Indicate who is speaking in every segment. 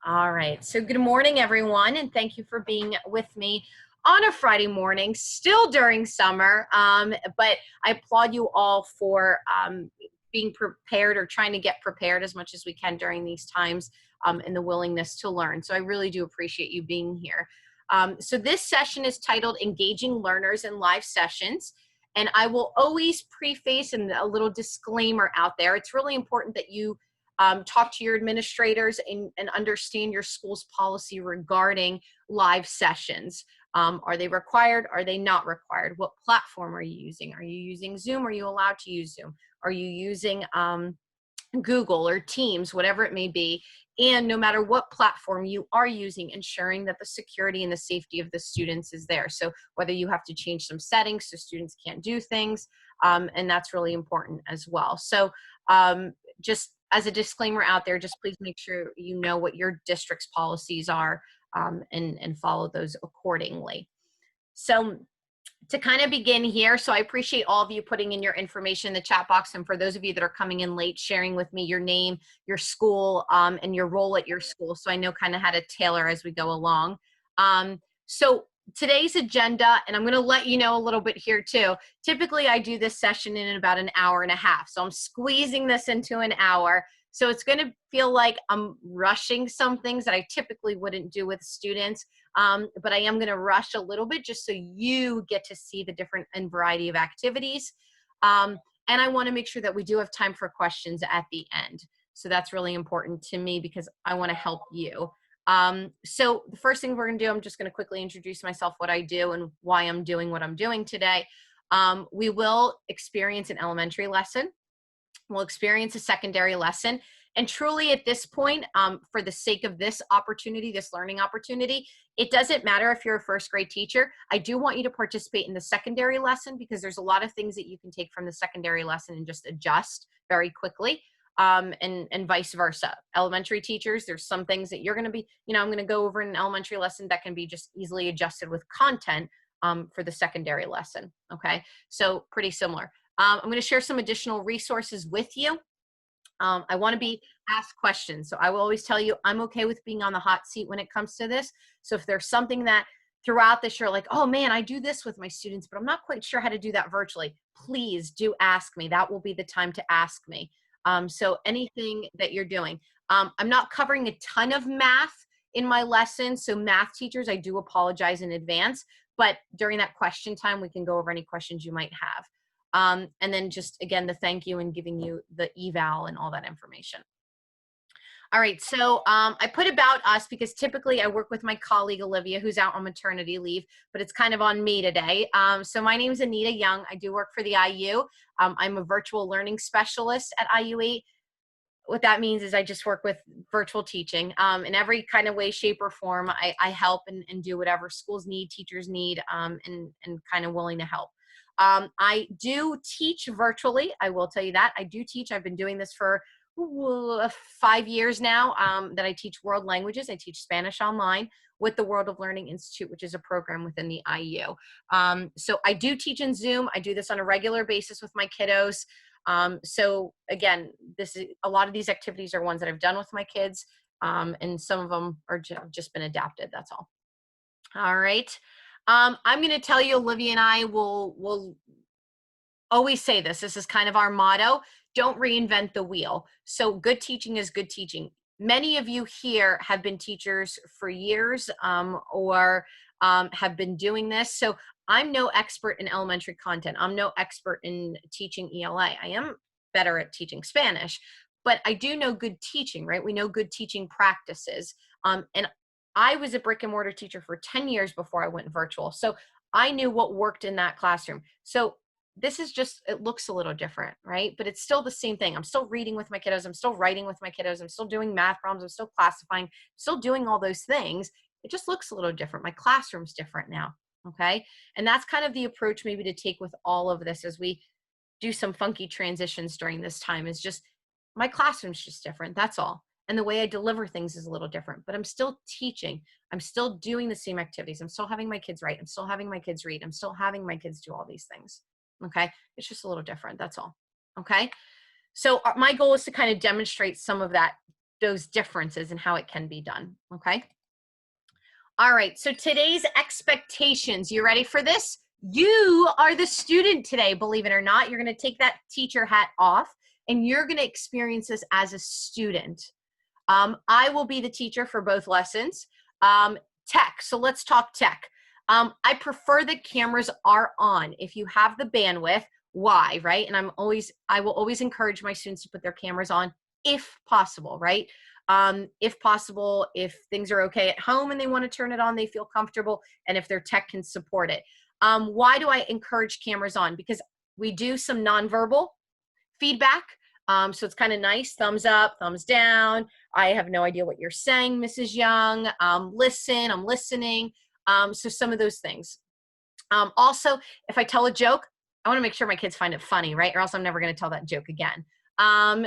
Speaker 1: All right. So good morning, everyone, and thank you for being with me on a Friday morning, still during summer. But I applaud you all for being prepared or trying to get prepared as much as we can during these times and the willingness to learn. So I really do appreciate you being here. So this session is titled Engaging Learners in Live Sessions. And I will always preface and a little disclaimer out there. It's really important that you talk to your administrators and understand your school's policy regarding live sessions. Are they required? Are they not required? What platform are you using? Are you using Zoom? Are you allowed to use Zoom? Are you using Google or Teams, whatever it may be? And no matter what platform you are using, ensuring that the security and the safety of the students is there. So whether you have to change some settings so students can't do things, and that's really important as well. So just as a disclaimer out there, just please make sure you know what your district's policies are and follow those accordingly. So to kind of begin here, so I appreciate all of you putting in your information in the chat box, and for those of you that are coming in late, sharing with me your name, your school, and your role at your school, so I know kind of how to tailor as we go along. So today's agenda, and I'm going to let you know a little bit here too. Typically, I do this session in about an hour and a half, so I'm squeezing this into an hour. So it's going to feel like I'm rushing some things that I typically wouldn't do with students, but I am going to rush a little bit just so you get to see the different and variety of activities. And I want to make sure that we do have time for questions at the end. So that's really important to me because I want to help you. So the first thing we're going to do, I'm just going to quickly introduce myself, what I do and why I'm doing what I'm doing today. We will experience an elementary lesson. We'll experience a secondary lesson. And truly at this point, for the sake of this opportunity, this learning opportunity, it doesn't matter if you're a first grade teacher. I do want you to participate in the secondary lesson because there's a lot of things that you can take from the secondary lesson and just adjust very quickly. And vice versa. Elementary teachers, there's some things that you're going to be, I'm going to go over in an elementary lesson that can be just easily adjusted with content for the secondary lesson. Okay, so pretty similar. I'm going to share some additional resources with you. I want to be asked questions. So I will always tell you, I'm okay with being on the hot seat when it comes to this. So if there's something that throughout this you're like, oh man, I do this with my students, but I'm not quite sure how to do that virtually, please do ask me. That will be the time to ask me. So anything that you're doing. I'm not covering a ton of math in my lesson. So math teachers, I do apologize in advance, but during that question time, we can go over any questions you might have. And then just, again, the thank you and giving you the eval and all that information. All right, so I put about us because typically I work with my colleague, Olivia, who's out on maternity leave, but it's kind of on me today. So my name is Anita Young. I do work for the IU. I'm a virtual learning specialist at IU8. What that means is I just work with virtual teaching in every kind of way, shape, or form. I help and do whatever schools need, teachers need, and kind of willing to help. I do teach virtually. I will tell you that. I do teach. I've been doing this for 5 years now that I teach world languages. I teach Spanish online with the World of Learning Institute, which is a program within the IU. So I do teach in Zoom. I do this on a regular basis with my kiddos. So again, a lot of these activities are ones that I've done with my kids, and some of them are just been adapted. That's all. All right. I'm going to tell you, Olivia and I will always say this. This is kind of our motto. Don't reinvent the wheel. So good teaching is good teaching. Many of you here have been teachers for years or have been doing this. So I'm no expert in elementary content. I'm no expert in teaching ELA. I am better at teaching Spanish, but I do know good teaching, right? We know good teaching practices. And I was a brick and mortar teacher for 10 years before I went virtual. So I knew what worked in that classroom. So this is just, it looks a little different, right? But it's still the same thing. I'm still reading with my kiddos. I'm still writing with my kiddos. I'm still doing math problems. I'm still classifying, still doing all those things. It just looks a little different. My classroom's different now, okay? And that's kind of the approach maybe to take with all of this as we do some funky transitions during this time, is just my classroom's just different, that's all. And the way I deliver things is a little different, but I'm still teaching. I'm still doing the same activities. I'm still having my kids write. I'm still having my kids read. I'm still having my kids do all these things. Okay. It's just a little different. That's all. Okay. So my goal is to kind of demonstrate some of that those differences and how it can be done, okay? All right, so today's expectations, you ready for this? You are the student today, believe it or not. You're gonna take that teacher hat off and you're gonna experience this as a student. I will be the teacher for both lessons. Tech, so let's talk tech. I prefer that cameras are on. If you have the bandwidth, why, right? And I will always encourage my students to put their cameras on if possible, right? If possible, if things are okay at home and they want to turn it on, they feel comfortable, and if their tech can support it. Why do I encourage cameras on? Because we do some nonverbal feedback. So it's kind of nice, thumbs up, thumbs down. I have no idea what you're saying, Mrs. Young. Listen, I'm listening. So some of those things. Also, if I tell a joke, I want to make sure my kids find it funny, right? Or else I'm never going to tell that joke again.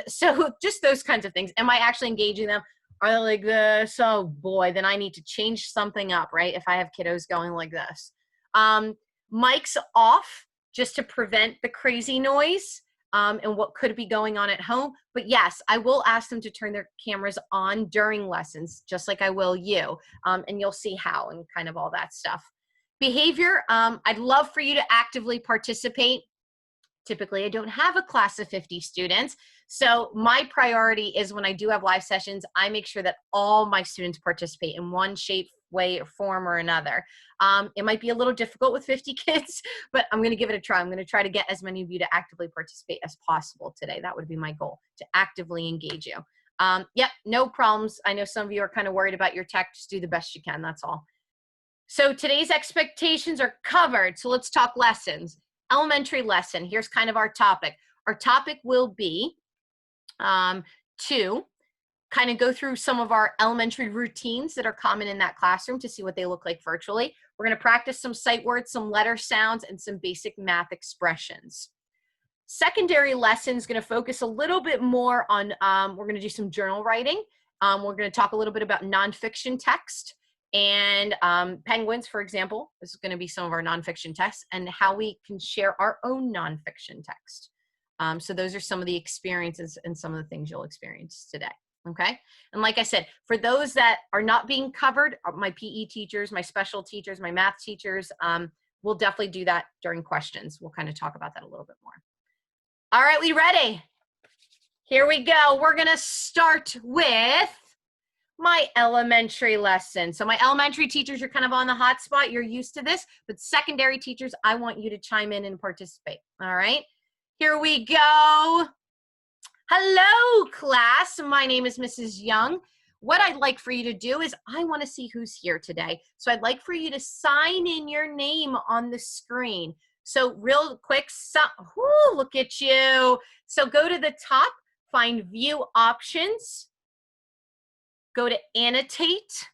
Speaker 1: So just those kinds of things. Am I actually engaging them? Are they like this? Oh boy, then I need to change something up, right? If I have kiddos going like this. Mics off just to prevent the crazy noise. And what could be going on at home. But yes, I will ask them to turn their cameras on during lessons, just like I will you. And you'll see how and kind of all that stuff. Behavior, I'd love for you to actively participate. Typically, I don't have a class of 50 students. So my priority is when I do have live sessions, I make sure that all my students participate in one shape, way, or form or another. It might be a little difficult with 50 kids, but I'm going to give it a try. I'm going to try to get as many of you to actively participate as possible today. That would be my goal, to actively engage you. Yep, no problems. I know some of you are kind of worried about your tech. Just do the best you can. That's all. So today's expectations are covered. So let's talk lessons. Elementary lesson. Here's kind of our topic. Our topic will be to kind of go through some of our elementary routines that are common in that classroom to see what they look like virtually. We're going to practice some sight words, some letter sounds, and some basic math expressions. Secondary lesson is going to focus a little bit more on, we're going to do some journal writing. We're going to talk a little bit about nonfiction text and penguins, for example. This is going to be some of our nonfiction texts and how we can share our own nonfiction text. So those are some of the experiences and some of the things you'll experience today. Okay. And like I said, for those that are not being covered, my PE teachers, my special teachers, my math teachers, we'll definitely do that during questions. We'll kind of talk about that a little bit more. All right, we ready? Here we go. We're going to start with my elementary lesson. So my elementary teachers, you're kind of on the hot spot. You're used to this, but secondary teachers, I want you to chime in and participate. All right, here we go. Hello, class. My name is Mrs. Young. What I'd like for you to do is I want to see who's here today. So I'd like for you to sign in your name on the screen. So real quick, look at you. So go to the top, find view options, go to annotate,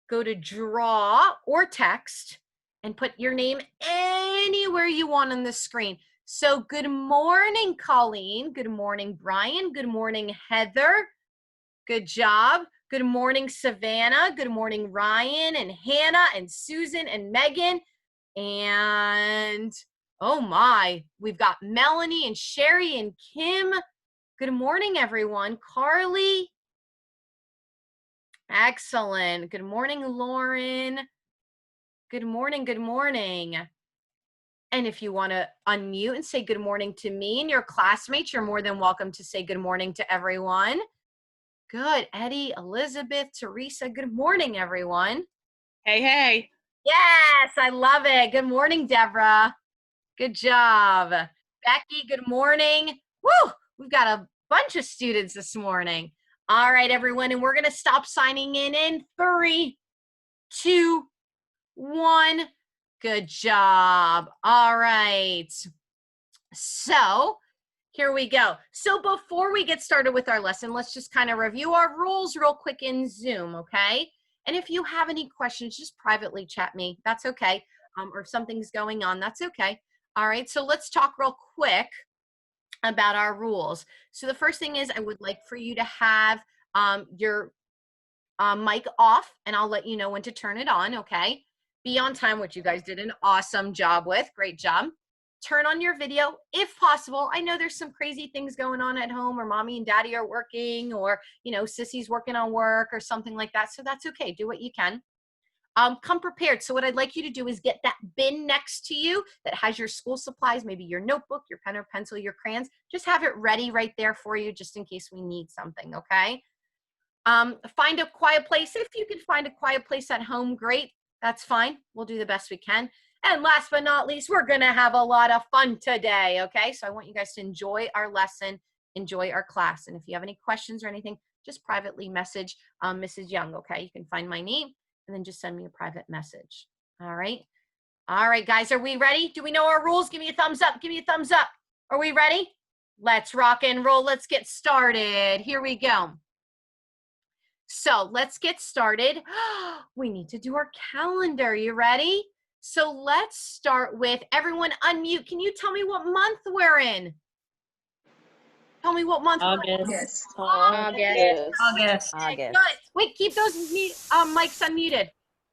Speaker 1: go to draw or text, and put your name anywhere you want on the screen. So good morning, Colleen. Good morning, Brian. Good morning, Heather. Good job. Good morning, Savannah. Good morning, Ryan and Hannah and Susan and Megan. And oh my, we've got Melanie and Sherry and Kim. Good morning, everyone. Carly. Excellent. Good morning, Lauren. Good morning. Good morning. And if you want to unmute and say good morning to me and your classmates, you're more than welcome to say good morning to everyone. Good. Eddie, Elizabeth, Teresa, good morning, everyone.
Speaker 2: Hey, hey.
Speaker 1: Yes, I love it. Good morning, Deborah. Good job. Becky, good morning. Woo, we've got a bunch of students this morning. All right, everyone, and we're going to stop signing in 3, 2, 1. Good job. All right. So here we go. So before we get started with our lesson, let's just kind of review our rules real quick in Zoom, okay? And if you have any questions, just privately chat me. That's okay. Or if something's going on, that's okay. All right, so let's talk real quick about our rules. So the first thing is I would like for you to have your mic off, and I'll let you know when to turn it on, okay? Be on time, which you guys did an awesome job with. Great job. turn on your video if possible. I know there's some crazy things going on at home, or mommy and daddy are working, or, you know, Sissy's working on work or something like that. So that's okay. Do what you can. Come prepared. So what I'd like you to do is get that bin next to you that has your school supplies, maybe your notebook, your pen or pencil, your crayons. Just have it ready right there for you, just in case we need something, okay? Find a quiet place. If you can find a quiet place at home, great. That's fine. We'll do the best we can. And last but not least, we're going to have a lot of fun today, okay? So I want you guys to enjoy our lesson, enjoy our class. And if you have any questions or anything, just privately message Mrs. Young, okay? You can find my name and then just send me a private message, all right? All right, guys, are we ready? Do we know our rules? Give me a thumbs up. Give me a thumbs up. Are we ready? Let's rock and roll. Let's get started. Here we go. So let's get started. We need to do our calendar. You ready? So let's start with everyone unmute. Can you tell me what month we're in? Tell me what month we're in.
Speaker 2: August.
Speaker 1: August. Good. Wait, keep those mics unmuted.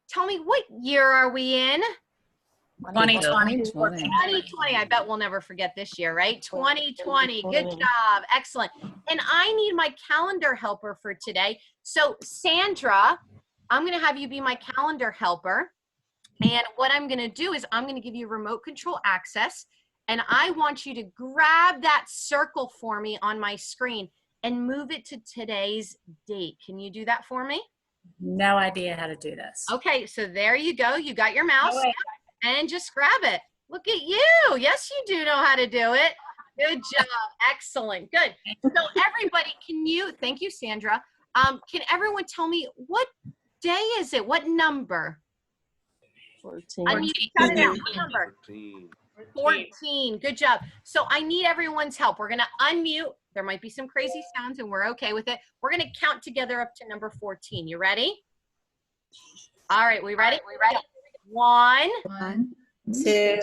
Speaker 1: Tell me, what year are we in?
Speaker 2: 2020.
Speaker 1: 2020. I bet we'll never forget this year, right? 2020. Good job. Excellent. And I need my calendar helper for today. So Sandra, I'm going to have you be my calendar helper. And what I'm going to do is I'm going to give you remote control access. And I want you to grab that circle for me on my screen and move it to today's date. Can you do that for me?
Speaker 2: No idea how to do this.
Speaker 1: Okay, so there you go. You got your mouse. And just grab it. Look at you. Yes, you do know how to do it. Good job. Excellent. Good. So everybody, thank you, Sandra. Can everyone tell me, what day is it? What number?
Speaker 3: 14.
Speaker 1: I need to shout it out. What number? 14. Good job. So I need everyone's help. We're going to unmute. There might be some crazy sounds and we're okay with it. We're going to count together up to number 14. You ready? All right. We ready? We ready? 1,
Speaker 3: 2,
Speaker 1: 2.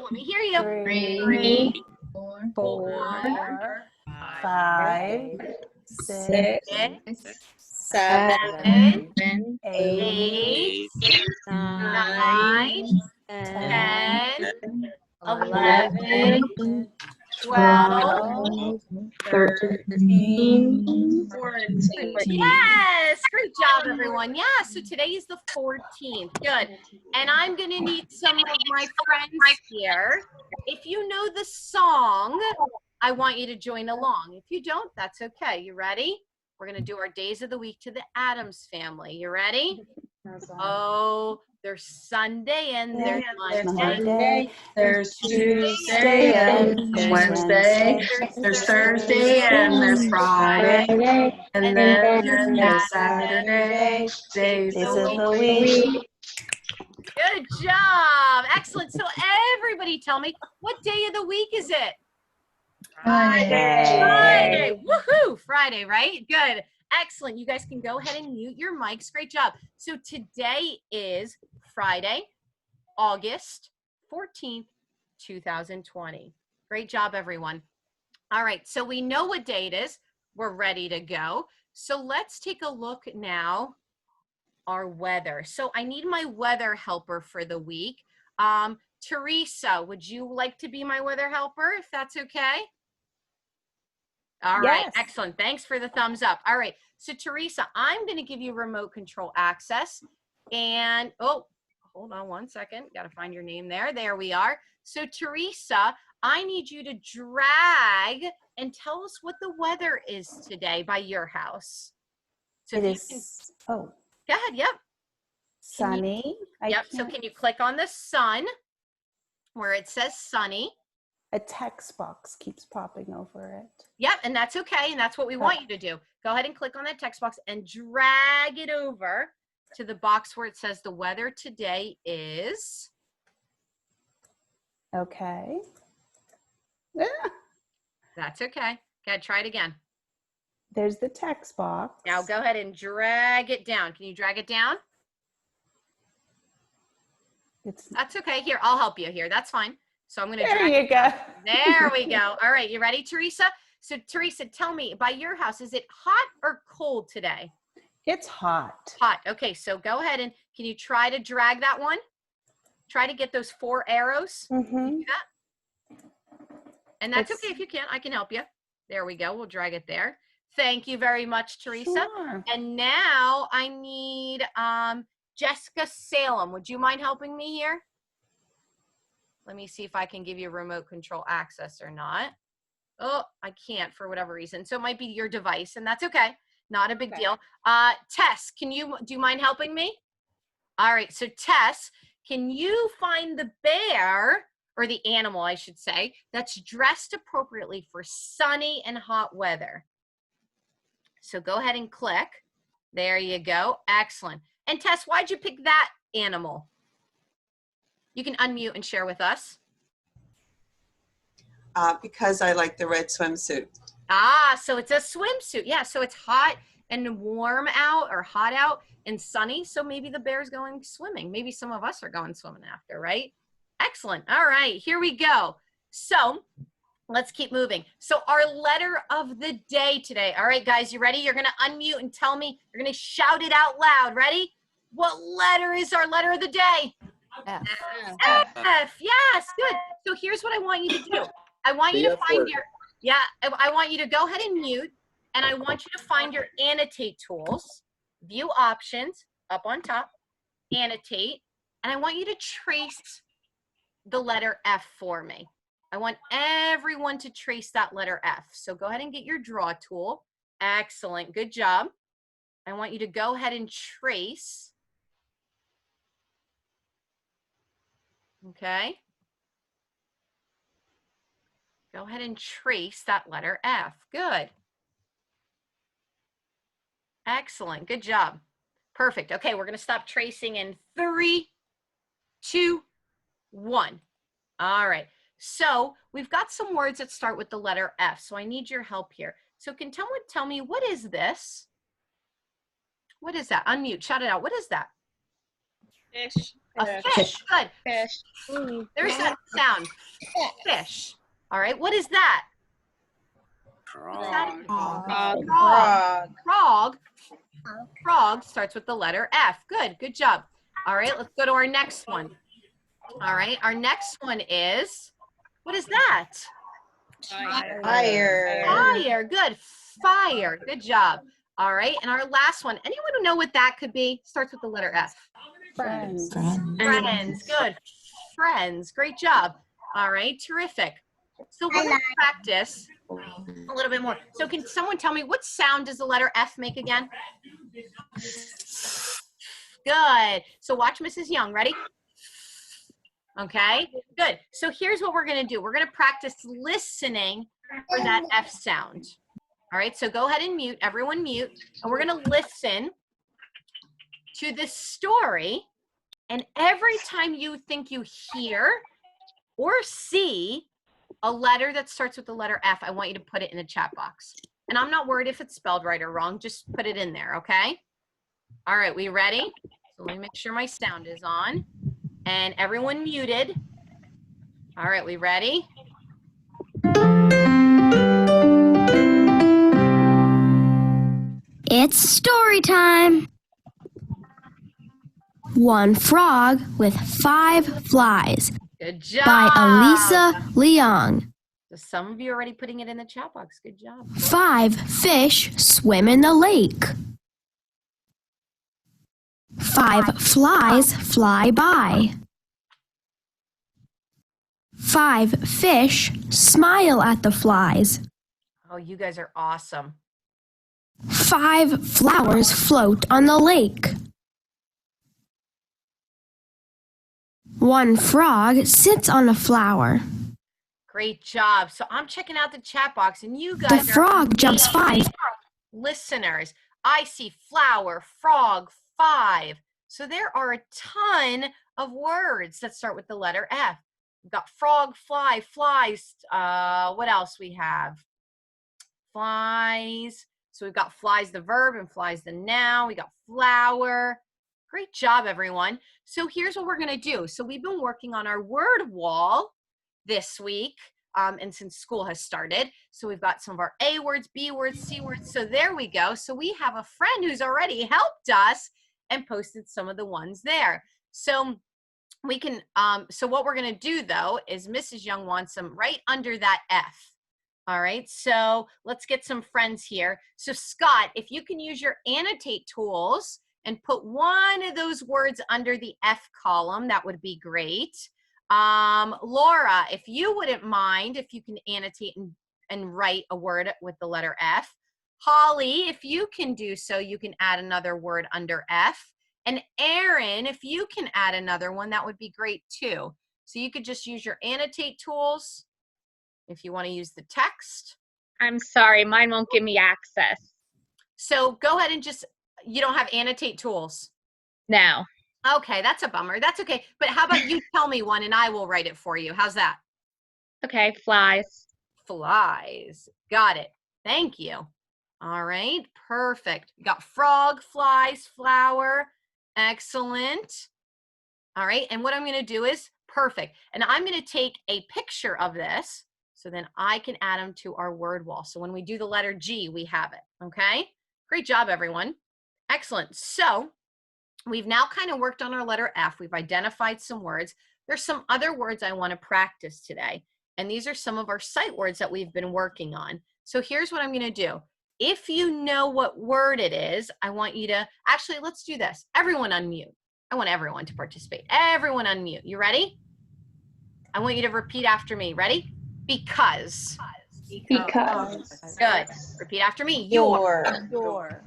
Speaker 1: Let me hear you.
Speaker 3: 3,
Speaker 2: 4,
Speaker 3: 5, 6,
Speaker 1: 7,
Speaker 3: 8,
Speaker 1: 9,
Speaker 3: 10,
Speaker 1: 11, 12,
Speaker 3: 13, 14.
Speaker 1: Yes, great job, everyone. Yeah, so today is the 14th. Good. And I'm going to need some of my friends here. If you know the song, I want you to join along. If you don't, that's okay. You ready? We're going to do our days of the week to the Addams Family. You ready? Oh, there's Sunday and there's Monday.
Speaker 3: There's Tuesday and Wednesday. There's Thursday and there's Friday. And then there's Saturday. Days of the week.
Speaker 1: Good job. Excellent. So everybody tell me, what day of the week is it? Friday. Woohoo! Friday, right? Good. Excellent. You guys can go ahead and mute your mics. Great job. So today is Friday, August 14th, 2020. Great job, everyone. All right. So we know what day it is. We're ready to go. So let's take a look now. Our weather. So I need my weather helper for the week. Teresa, would you like to be my weather helper, if that's okay? All right, excellent. Thanks for the thumbs up. All right, so Teresa, I'm going to give you remote control access. And, oh, hold on one second. Got to find your name there. There we are. So Teresa, I need you to drag and tell us what the weather is today by your house. So
Speaker 4: It is,
Speaker 1: go ahead, yep.
Speaker 4: Sunny.
Speaker 1: Yep, so can you click on the sun where it says sunny?
Speaker 4: A text box keeps popping over it.
Speaker 1: Yep, and that's okay, and that's what we want you to do. Go ahead and click on that text box and drag it over to the box where it says the weather today is.
Speaker 4: Okay.
Speaker 1: That's okay. Okay, try it again.
Speaker 4: There's the text box.
Speaker 1: Now go ahead and drag it down. Can you drag it down? That's okay. Here, I'll help you here. That's fine. So I'm going to drag it down. There we go. All right, you ready, Teresa? So Teresa, tell me, by your house, is it hot or cold today?
Speaker 4: It's hot.
Speaker 1: Hot. Okay, so go ahead and can you try to drag that one? Try to get those 4 arrows.
Speaker 4: Mm-hmm.
Speaker 1: Can you do that? And that's okay if you can't. I can help you. There we go. We'll drag it there. Thank you very much, Teresa.
Speaker 4: Sure.
Speaker 1: And now I need Jessica Salem. Would you mind helping me here? Let me see if I can give you remote control access or not. Oh, I can't for whatever reason. So it might be your device, and that's okay. Not a big deal. Tess, do you mind helping me? All right, so Tess, can you find the bear, or the animal, I should say, that's dressed appropriately for sunny and hot weather? So go ahead and click. There you go. Excellent. And Tess, why'd you pick that animal? You can unmute and share with us.
Speaker 5: Because I like the red swimsuit.
Speaker 1: Ah, so it's a swimsuit. Yeah, so it's hot and warm out, or hot out and sunny. So maybe the bear's going swimming. Maybe some of us are going swimming after, right? Excellent. All right, here we go. So let's keep moving. So our letter of the day today. All right, guys, you ready? You're going to unmute and tell me. You're going to shout it out loud. Ready? What letter is our letter of the day?
Speaker 4: F.
Speaker 1: F. Yes, good. So here's what I want you to do. I want you to find your, I want you to go ahead and mute, and I want you to find your annotate tools, view options, up on top, annotate, and I want you to trace the letter F for me. I want everyone to trace that letter F. So go ahead and get your draw tool. Excellent, good job. I want you to go ahead and trace. Okay. Go ahead and trace that letter F. Good. Excellent. Good job. Perfect. Okay, we're going to stop tracing in 3, 2, 1. All right. So we've got some words that start with the letter F. So I need your help here. So can someone tell me, what is this? What is that? Unmute. Shout it out. What is that?
Speaker 6: Fish.
Speaker 1: A fish. Good.
Speaker 6: Fish.
Speaker 1: There's that sound. Fish. All right. What is that?
Speaker 6: Frog.
Speaker 1: Frog. Frog starts with the letter F. Good. Good job. All right. Let's go to our next one. All right. Our next one is, what is that?
Speaker 6: Fire.
Speaker 1: Fire. Good. Fire. Good job. All right. And our last one. Anyone who know what that could be? Starts with the letter F.
Speaker 4: Friends.
Speaker 1: Friends. Good. Friends. Great job. All right. Terrific. So we're going to practice a little bit more. So can someone tell me, what sound does the letter F make again? Good. So watch Mrs. Young. Ready? Okay. Good. So here's what we're going to do. We're going to practice listening for that F sound. All right. So go ahead and mute. Everyone mute. And we're going to listen to this story. And every time you think you hear or see a letter that starts with the letter F, I want you to put it in the chat box. And I'm not worried if it's spelled right or wrong. Just put it in there, okay? All right, we ready? So let me make sure my sound is on. And everyone muted. All right, we ready?
Speaker 7: It's story time. One Frog with 5 Flies
Speaker 1: Good job.
Speaker 7: by Elisa Leong.
Speaker 1: So some of you are already putting it in the chat box. Good job.
Speaker 7: 5 fish swim in the lake. 5 flies fly by. 5 fish smile at the flies.
Speaker 1: Oh, you guys are awesome.
Speaker 7: 5 flowers float on the lake. 1 frog sits on a flower.
Speaker 1: Great job. So I'm checking out the chat box, and you guys
Speaker 7: The frog jumps 5.
Speaker 1: listeners. I see flower, frog, 5. So there are a ton of words that start with the letter F. We've got frog, fly, flies. What else we have? Flies. So we've got flies the verb and flies the noun. We got flower. Great job, everyone. So here's what we're going to do. So we've been working on our word wall this week, and since school has started. So we've got some of our A words, B words, C words. So there we go. So we have a friend who's already helped us and posted some of the ones there. So we can, so what we're going to do though is Mrs. Young wants them right under that F. All right, so let's get some friends here. So Scott, if you can use your annotate tools and put one of those words under the F column, that would be great. Laura, if you wouldn't mind, if you can annotate and write a word with the letter F. Holly, if you can do so, you can add another word under F. And Aaron, if you can add another one, that would be great too. So you could just use your annotate tools if you want to use the text.
Speaker 8: I'm sorry, mine won't give me access.
Speaker 1: So go ahead and just, you don't have annotate tools?
Speaker 8: No.
Speaker 1: Okay, that's a bummer. That's okay. But how about you tell me one and I will write it for you. How's that?
Speaker 8: Okay, flies.
Speaker 1: Flies. Got it. Thank you. All right, perfect. You got frog, flies, flower. Excellent. All right, and what I'm going to do is perfect. And I'm going to take a picture of this so then I can add them to our word wall. So when we do the letter G, we have it. Okay, great job, everyone. Excellent. So we've now kind of worked on our letter F. We've identified some words. There's some other words I want to practice today. And these are some of our sight words that we've been working on. So here's what I'm going to do. If you know what word it is, I want you to, actually, let's do this. Everyone unmute. I want everyone to participate. Everyone unmute. You ready? I want you to repeat after me. Ready? Because.
Speaker 3: Because.
Speaker 1: Good. Repeat after me.
Speaker 3: Your.
Speaker 1: Good.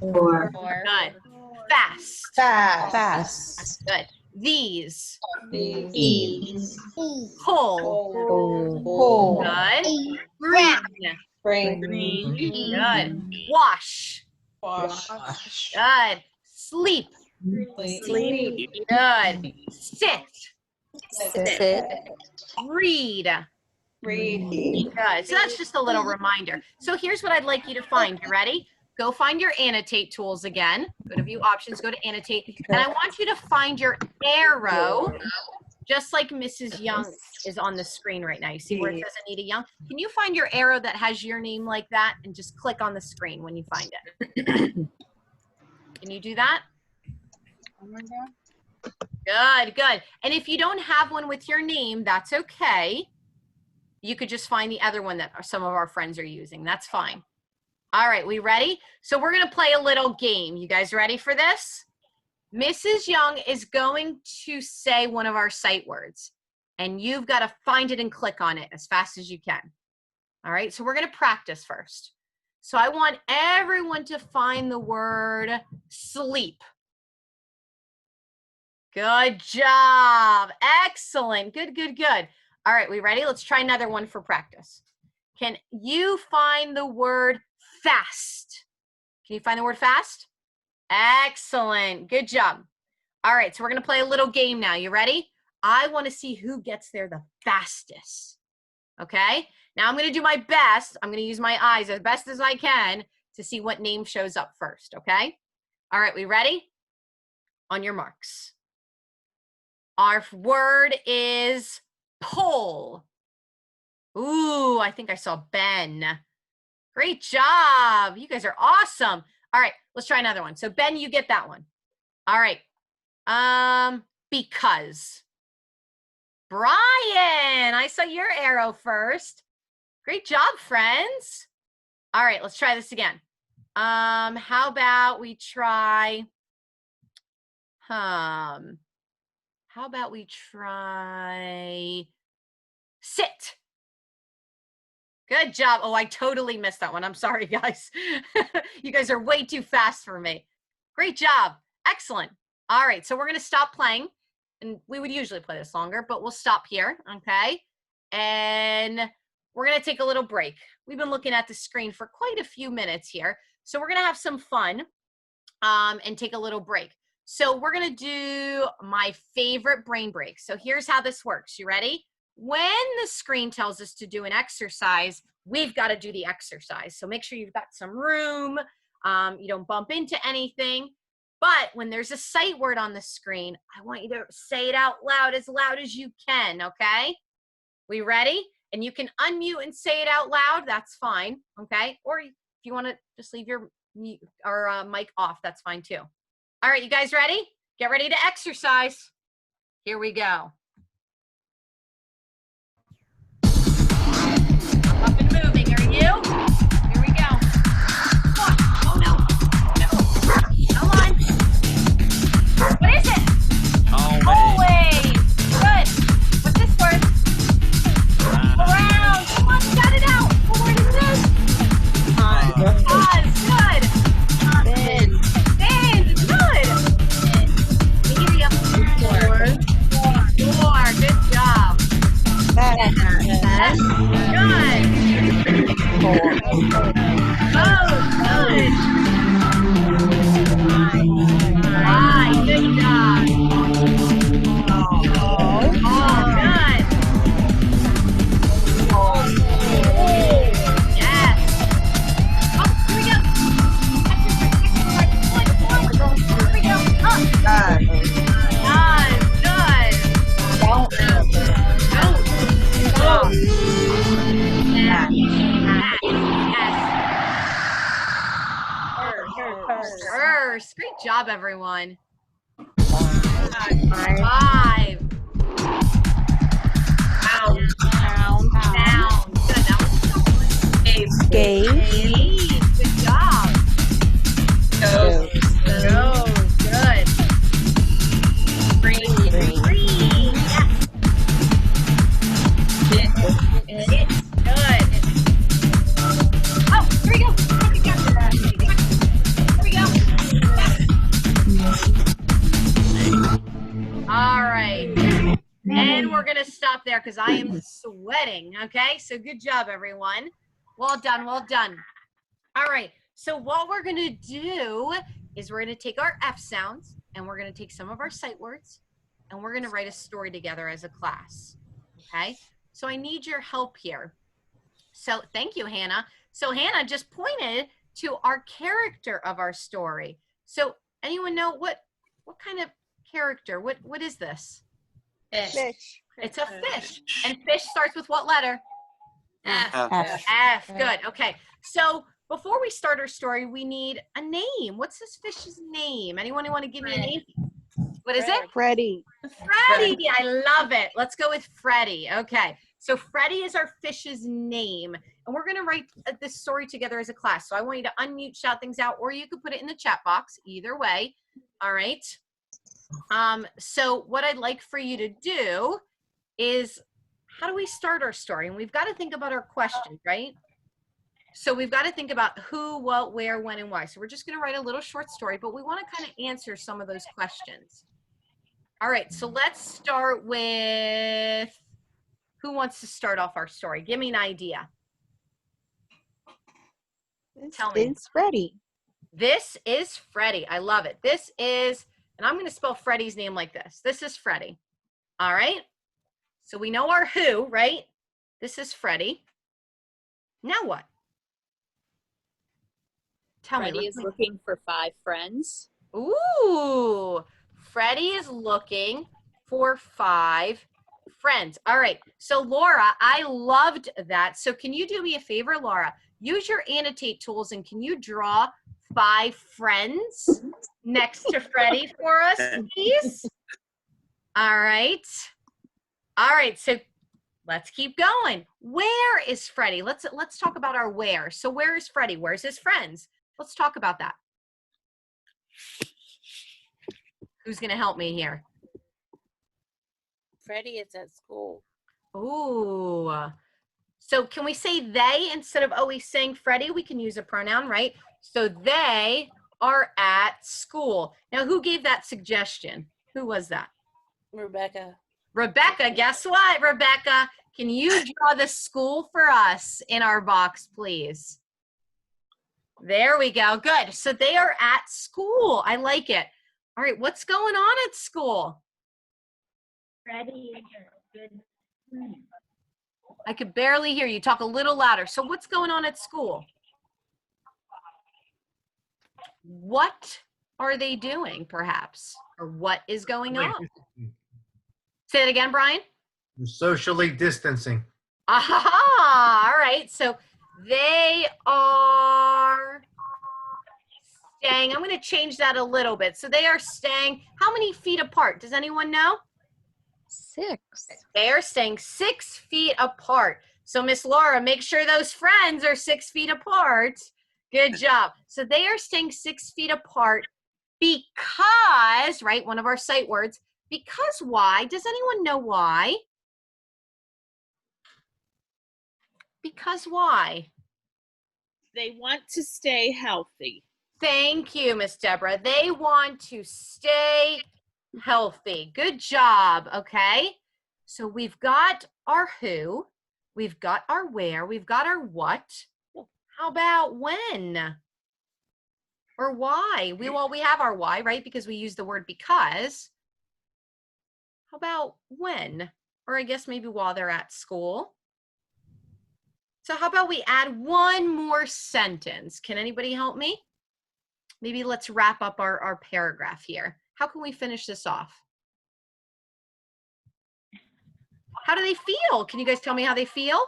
Speaker 1: Fast.
Speaker 3: Fast.
Speaker 1: Good. These.
Speaker 3: These.
Speaker 1: Pull.
Speaker 3: Pull.
Speaker 1: Good. Green.
Speaker 3: Green.
Speaker 1: Good. Wash. Good. Sleep.
Speaker 3: Sleep.
Speaker 1: Good. Sit.
Speaker 3: Sit.
Speaker 1: Read.
Speaker 3: Read.
Speaker 1: Good. So that's just a little reminder. So here's what I'd like you to find. You ready? Go find your annotate tools again. Go to view options, go to annotate. And I want you to find your arrow, just like Mrs. Young is on the screen right now. You see where it says Anita Young? Can you find your arrow that has your name like that and just click on the screen when you find it? Can you do that? Good, good. And if you don't have one with your name, that's okay. You could just find the other one that some of our friends are using. That's fine. All right, we ready? So we're going to play a little game. You guys ready for this? Mrs. Young is going to say one of our sight words, and you've got to find it and click on it as fast as you can. All right, so we're going to practice first. So I want everyone to find the word sleep. Good job. Excellent. Good, good, good. All right, we ready? Let's try another one for practice. Can you find the word fast? Can you find the word fast? Excellent. Good job. All right, so we're going to play a little game now. You ready? I want to see who gets there the fastest. Okay? Now I'm going to do my best. I'm going to use my eyes as best as I can to see what name shows up first. Okay? All right, we ready? On your marks. Our word is pull. Ooh, I think I saw Ben. Great job. You guys are awesome. All right, let's try another one. So Ben, you get that one. All right. Because. Brian, I saw your arrow first. Great job, friends. All right, let's try this again. How about we try, sit. Good job. Oh, I totally missed that one. I'm sorry, guys. You guys are way too fast for me. Great job. Excellent. All right, so we're going to stop playing. And we would usually play this longer, but we'll stop here, okay? And we're going to take a little break. We've been looking at the screen for quite a few minutes here. So we're going to have some fun and take a little break. So we're going to do my favorite brain break. So here's how this works. You ready? When the screen tells us to do an exercise, we've got to do the exercise. So make sure you've got some room. You don't bump into anything. But when there's a sight word on the screen, I want you to say it out loud as you can, okay? We ready? And you can unmute and say it out loud. That's fine, okay? Or if you want to just leave your mic off, that's fine too. All right, you guys ready? Get ready to exercise. Here we go. you. Here we go. Oh no. Come on. What is it? Always. Good. What's this word? Around. Come on, shout it out. What word is this? Pause. Good. Bend. Good. Here we go. Door. Good job. Good. Oh, good. Right. Good job. Oh, good. Yes. Oh, here we go. Here we go. Up. Done. Good. Don't. Yes. First. Great job, everyone. 5. Down. Good. That was Gaze. Good job. Go. Good. Green. Yes. It's good. Oh, here we go. Here we go. All right. And we're going to stop there because I am sweating. Okay. So good job, everyone. Well done. All right. So what we're going to do is we're going to take our F sounds and we're going to take some of our sight words and we're going to write a story together as a class. Okay. So I need your help here. So thank you, Hannah. So Hannah just pointed to our character of our story. So anyone know what kind of character? What is this?
Speaker 3: Fish.
Speaker 1: It's a fish. And fish starts with what letter?
Speaker 3: F.
Speaker 1: F. Good. Okay. So before we start our story, we need a name. What's this fish's name? Anyone want to give me a name? What is it?
Speaker 3: Freddie.
Speaker 1: Freddie. I love it. Let's go with Freddie. Okay. So Freddie is our fish's name. And we're going to write this story together as a class. So I want you to unmute, shout things out, or you could put it in the chat box. Either way. All right. So what I'd like for you to do is, how do we start our story? And we've got to think about our questions, right? So we've got to think about who, what, where, when, and why. So we're just going to write a little short story, but we want to kind of answer some of those questions. All right, so let's start with, who wants to start off our story? Give me an idea. Tell me.
Speaker 3: It's Freddie.
Speaker 1: This is Freddie. I love it. This is, and I'm going to spell Freddie's name like this. This is Freddie. All right. So we know our who, right? This is Freddie. Now what? Tell me.
Speaker 2: Freddie is looking for 5 friends.
Speaker 1: Ooh, Freddie is looking for 5 friends. All right. So Laura, I loved that. So can you do me a favor, Laura? Use your annotate tools and can you draw 5 friends next to Freddie for us, please? All right. All right. So let's keep going. Where is Freddie? Let's talk about our where. So where is Freddie? Where's his friends? Let's talk about that. Who's going to help me here?
Speaker 3: Freddie is at school.
Speaker 1: Ooh. So can we say they instead of always saying Freddie? We can use a pronoun, right? So they are at school. Now, who gave that suggestion? Who was that?
Speaker 3: Rebecca.
Speaker 1: Rebecca, guess what? Rebecca, can you draw the school for us in our box, please? There we go. Good. So they are at school. I like it. All right. What's going on at school?
Speaker 8: Freddie is a good friend.
Speaker 1: I could barely hear you. Talk a little louder. So what's going on at school? What are they doing, perhaps? Or what is going on? Say it again, Brian.
Speaker 9: Socially distancing.
Speaker 1: Aha! All right. So they are staying. I'm going to change that a little bit. So they are staying how many feet apart? Does anyone know?
Speaker 3: 6.
Speaker 1: They are staying 6 feet apart. So Miss Laura, make sure those friends are 6 feet apart. Good job. So they are staying 6 feet apart because, right, one of our sight words, because why? Does anyone know why? Because why?
Speaker 6: They want to stay healthy.
Speaker 1: Thank you, Miss Deborah. They want to stay healthy. Good job, okay? So we've got our who, we've got our where, we've got our what. How about when? Or why? We have our why, right? Because we use the word because. How about when? Or I guess maybe while they're at school. So how about we add one more sentence? Can anybody help me? Maybe let's wrap up our paragraph here. How can we finish this off? How do they feel? Can you guys tell me how they feel?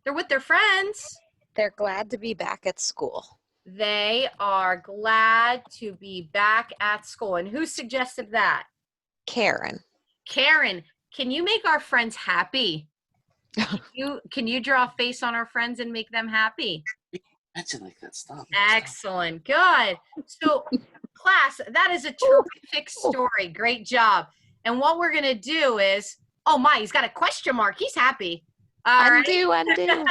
Speaker 1: They're with their friends.
Speaker 10: They're glad to be back at school.
Speaker 1: They are glad to be back at school. And who suggested that?
Speaker 10: Karen.
Speaker 1: Karen, can you make our friends happy? Can you draw a face on our friends and make them happy?
Speaker 11: Mention like that. Stop.
Speaker 1: Excellent. Good. So class, that is a terrific story. Great job. And what we're going to do is, oh my, he's got a question mark. He's happy. All right.
Speaker 10: Undo.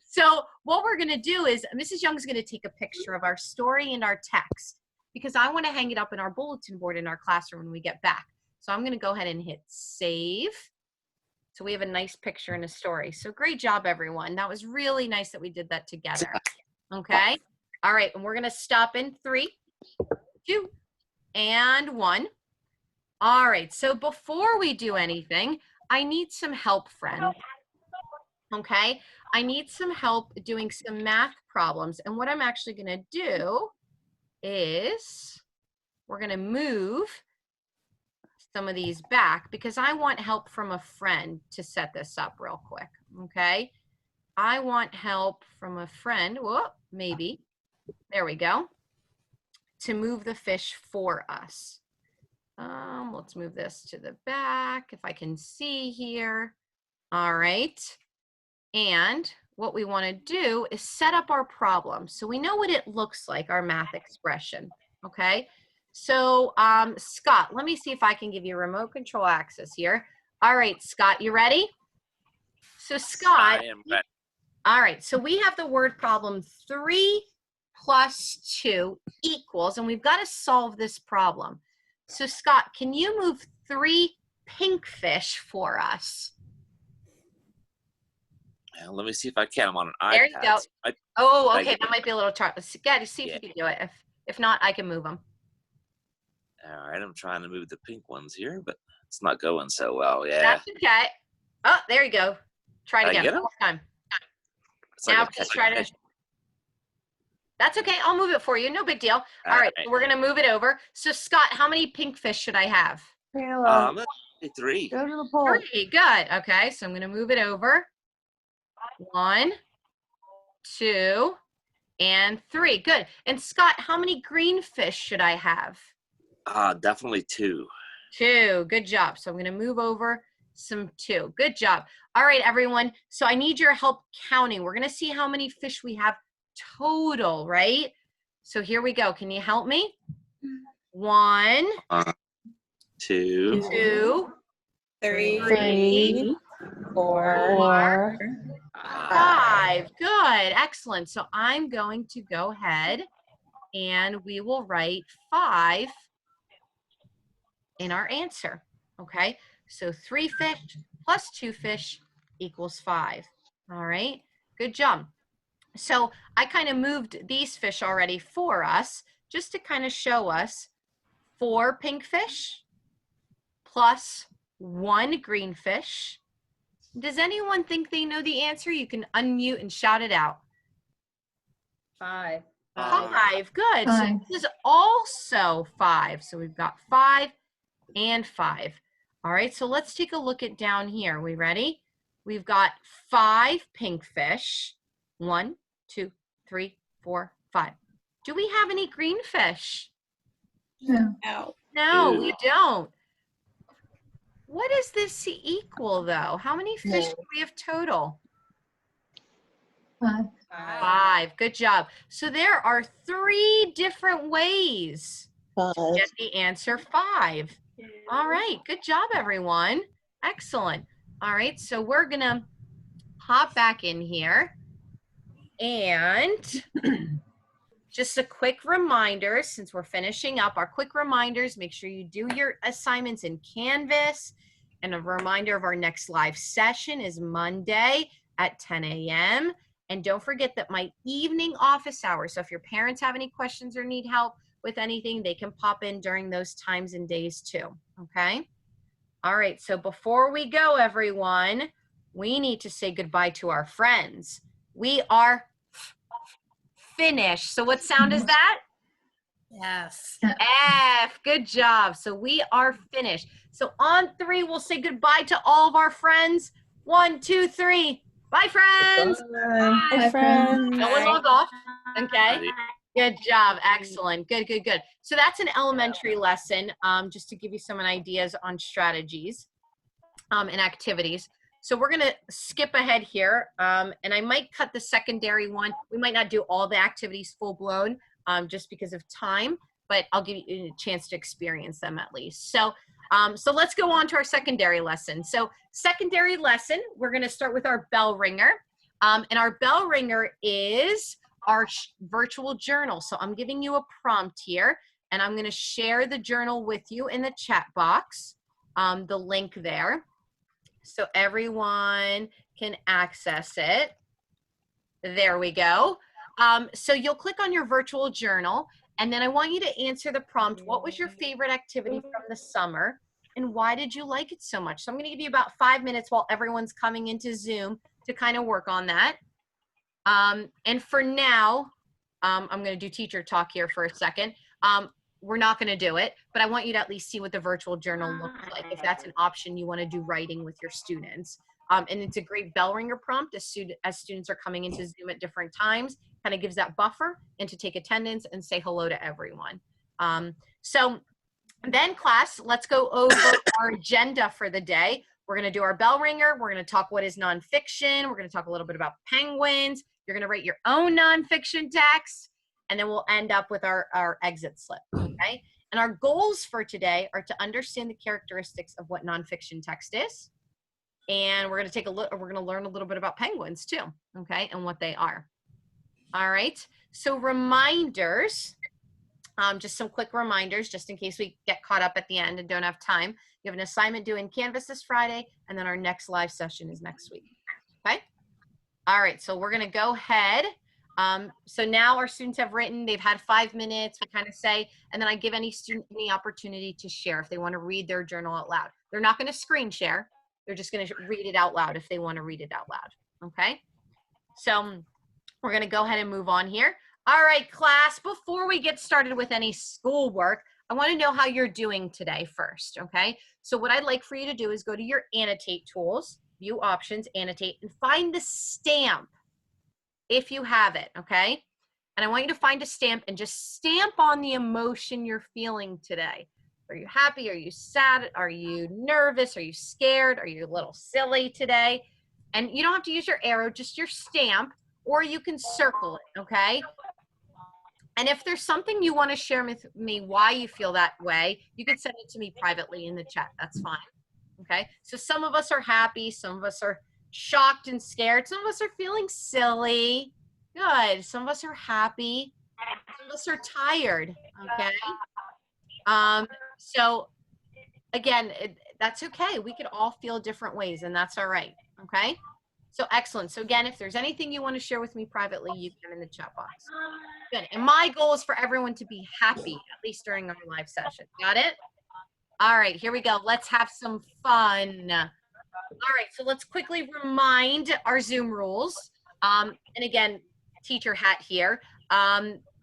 Speaker 1: So what we're going to do is Mrs. Young's going to take a picture of our story and our text because I want to hang it up in our bulletin board in our classroom when we get back. So I'm going to go ahead and hit save. So we have a nice picture and a story. So great job, everyone. That was really nice that we did that together. Okay. All right. And we're going to stop in 3, 2, and 1. All right. So before we do anything, I need some help, friend. Okay. I need some help doing some math problems. And what I'm actually going to do is we're going to move some of these back because I want help from a friend to set this up real quick, okay? I want help from a friend, whoop, maybe, there we go, to move the fish for us. Let's move this to the back if I can see here. All right, and what we want to do is set up our problem so we know what it looks like, our math expression, okay? So, Scott, let me see if I can give you remote control access here. All right, Scott, you ready? So, Scott.
Speaker 11: I am ready.
Speaker 1: All right, so we have the word problem 3 plus 2 equals, and we've got to solve this problem. So, Scott, can you move 3 pink fish for us?
Speaker 11: Let me see if I can. I'm on an iPad.
Speaker 1: There you go. Oh, okay, that
Speaker 11: get
Speaker 1: might be a little chart. Let's see if you can do it. If not, I can move them.
Speaker 11: All right, I'm trying to move the pink ones here, but it's not going so well. Yeah.
Speaker 1: That's okay. Oh, there you go. Try it again.
Speaker 11: Get
Speaker 1: One more time.
Speaker 11: It's
Speaker 1: Now
Speaker 11: like
Speaker 1: please try to. That's okay. I'll move it for you. No big deal. All right.
Speaker 11: right.
Speaker 1: We're going to move it over. So, Scott, how many pink fish should I have?
Speaker 11: I'm gonna say 3.
Speaker 3: Go to the pole.
Speaker 1: 3. Good. Okay. So, I'm going to move it over. 1, 2, and 3. Good. And, Scott, how many green fish should I have?
Speaker 11: Definitely 2.
Speaker 1: 2. Good job. So, I'm going to move over some 2. Good job. All right, everyone. So, I need your help counting. We're going to see how many fish we have total, right? So here we go. Can you help me? 1,
Speaker 11: 2,
Speaker 1: 2,
Speaker 3: 3,
Speaker 1: 4, 5. Good. Excellent. So I'm going to go ahead and we will write 5 in our answer. Okay. So 3 fish plus 2 fish equals 5. All right. Good job. So I kind of moved these fish already for us just to kind of show us 4 pink fish plus 1 green fish. Does anyone think they know the answer? You can unmute and shout it out.
Speaker 3: 5.
Speaker 1: 5. Good. So this is also 5. So we've got 5 and 5. All right. So let's take a look at down here. Are we ready? We've got 5 pink fish. 1, 2, 3, 4, 5. Do we have any green fish?
Speaker 3: No.
Speaker 1: No, we don't. What does this equal, though? How many fish do we have total?
Speaker 3: 5.
Speaker 1: 5. Good job. So there are 3 different ways to get the answer 5. All right. Good job, everyone. Excellent. All right. So we're going to hop back in here. And just a quick reminder, since we're finishing up, our quick reminders, make sure you do your assignments in Canvas. And a reminder of our next live session is Monday at 10 a.m. And don't forget that my evening office hours, so if your parents have any questions or need help with anything, they can pop in during those times and days too, okay? All right, so before we go, everyone, we need to say goodbye to our friends. We are finished. So what sound is that?
Speaker 3: Yes.
Speaker 1: F. Good job. So we are finished. So on 3, we'll say goodbye to all of our friends. 1, 2, 3. Bye, friends.
Speaker 4: Bye, friends.
Speaker 1: No one log off. Okay. Good job. Excellent. Good, good, good. So that's an elementary lesson, just to give you some ideas on strategies and activities. So we're going to skip ahead here, and I might cut the secondary one. We might not do all the activities full blown just because of time, but I'll give you a chance to experience them at least. So, so let's go on to our secondary lesson. So secondary lesson, we're going to start with our bell ringer. And our bell ringer is our virtual journal. So I'm giving you a prompt here, and I'm going to share the journal with you in the chat box, the link there, so everyone can access it. There we go. So you'll click on your virtual journal, and then I want you to answer the prompt. What was your favorite activity from the summer, and why did you like it so much? So I'm going to give you about 5 minutes while everyone's coming into Zoom to kind of work on that. And for now, I'm going to do teacher talk here for a second. We're not going to do it, but I want you to at least see what the virtual journal looks like. If that's an option, you want to do writing with your students. And it's a great bell ringer prompt as students are coming into Zoom at different times, kind of gives that buffer and to take attendance and say hello to everyone. So then class, let's go over our agenda for the day. We're going to do our bell ringer. We're going to talk what is nonfiction. We're going to talk a little bit about penguins. You're going to write your own nonfiction text. And then we'll end up with our exit slip, okay? And our goals for today are to understand the characteristics of what nonfiction text is. And we're gonna take a look, we're gonna learn a little bit about penguins too, okay? And what they are. All right, so reminders, just some quick reminders, just in case we get caught up at the end and don't have time. You have an assignment due in Canvas this Friday, and then our next live session is next week, okay? All right, so we're gonna go ahead. So now our students have written, they've had 5 minutes, we kind of say, and then I give any student any opportunity to share if they want to read their journal out loud. They're not going to screen share. They're just going to read it out loud if they want to read it out loud. Okay. So we're going to go ahead and move on here. All right, class, before we get started with any schoolwork, I want to know how you're doing today first. Okay. So what I'd like for you to do is go to your annotate tools, view options, annotate, and find the stamp if you have it, okay? And I want you to find a stamp and just stamp on the emotion you're feeling today. Are you happy? Are you sad? Are you nervous? Are you scared? Are you a little silly today? And you don't have to use your arrow, just your stamp, or you can circle it, okay? And if there's something you want to share with me why you feel that way, you can send it to me privately in the chat. That's fine, okay? So some of us are happy. Some of us are shocked and scared. Some of us are feeling silly. Good. Some of us are happy. Some of us are tired. Okay. So again, that's okay. We could all feel different ways, and that's all right. Okay. So excellent. So again, if there's anything you want to share with me privately, you can in the chat box. Good. And my goal is for everyone to be happy, at least during our live session. Got it? All right, here we go. Let's have some fun. All right, so let's quickly remind our Zoom rules. And again, teacher hat here.